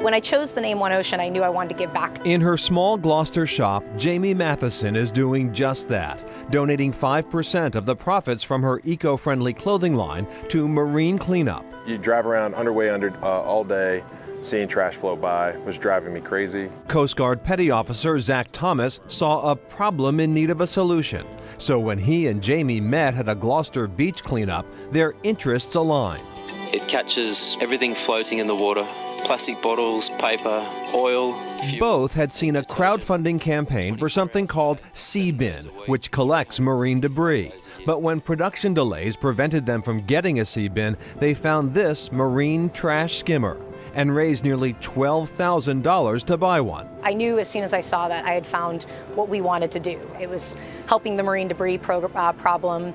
When I chose the name One Ocean, I knew I wanted to give back. In her small Gloucester shop, Jamie Matheson is doing just that, donating 5% of the profits from her eco-friendly clothing line to marine cleanup. You drive around underway all day, seeing trash float by was driving me crazy. Coast Guard Petty Officer Zach Thomas saw a problem in need of a solution. So when he and Jamie met at a Gloucester beach cleanup, their interests aligned. It catches everything floating in the water. Plastic bottles, paper, oil, fuel. Both had seen a crowdfunding campaign for something called Sea Bin, which collects marine debris. But when production delays prevented them from getting a sea bin, they found this marine trash skimmer and raised nearly $12,000 to buy one. I knew as soon as I saw that I had found what we wanted to do. It was helping the marine debris problem,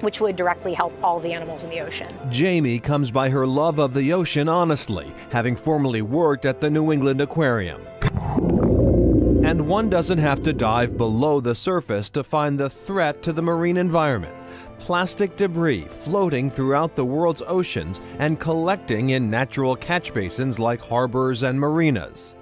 which would directly help all the animals in the ocean. Jamie comes by her love of the ocean honestly, having formerly worked at the New England Aquarium. And one doesn't have to dive below the surface to find the threat to the marine environment. Plastic debris floating throughout the world's oceans and collecting in natural catch basins like harbors and marinas.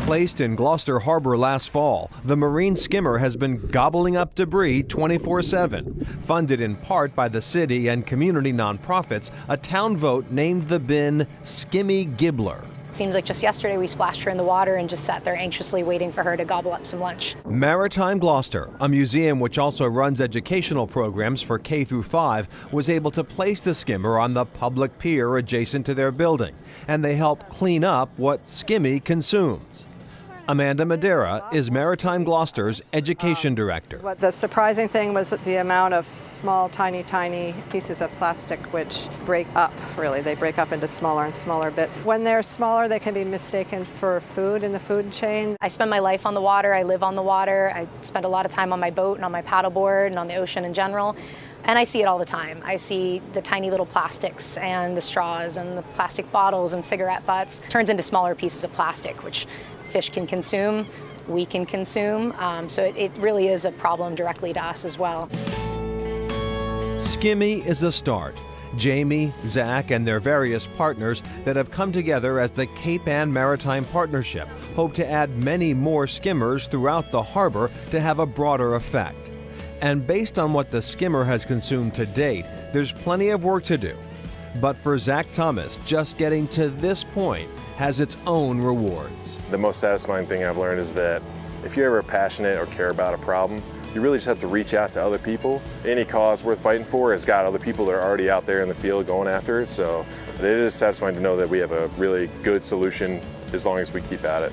Placed in Gloucester Harbor last fall, the marine skimmer has been gobbling up debris 24/7. Funded in part by the city and community nonprofits, a town vote named the bin Skimmy Gibbler. It seems like just yesterday we splashed her in the water and just sat there anxiously waiting for her to gobble up some lunch. Maritime Gloucester, a museum which also runs educational programs for K through 5, was able to place the skimmer on the public pier adjacent to their building, and they help clean up what Skimmy consumes. Amanda Madera is Maritime Gloucester's education director. What the surprising thing was the amount of small, tiny pieces of plastic which break up, really. They break up into smaller and smaller bits. When they're smaller, they can be mistaken for food in the food chain. I spend my life on the water. I live on the water. I spend a lot of time on my boat and on my paddleboard and on the ocean in general. And I see it all the time. I see the tiny little plastics and the straws and the plastic bottles and cigarette butts. It turns into smaller pieces of plastic, which fish can consume, we can consume. So it really is a problem directly to us as well. Skimmy is a start. Jamie, Zach, and their various partners that have come together as the Cape Ann Maritime Partnership hope to add many more skimmers throughout the harbor to have a broader effect. And based on what the skimmer has consumed to date, there's plenty of work to do. But for Zach Thomas, just getting to this point has its own rewards. The most satisfying thing I've learned is that if you're ever passionate or care about a problem, you really just have to reach out to other people. Any cause worth fighting for has got other people that are already out there in the field going after it, so it is satisfying to know that we have a really good solution as long as we keep at it.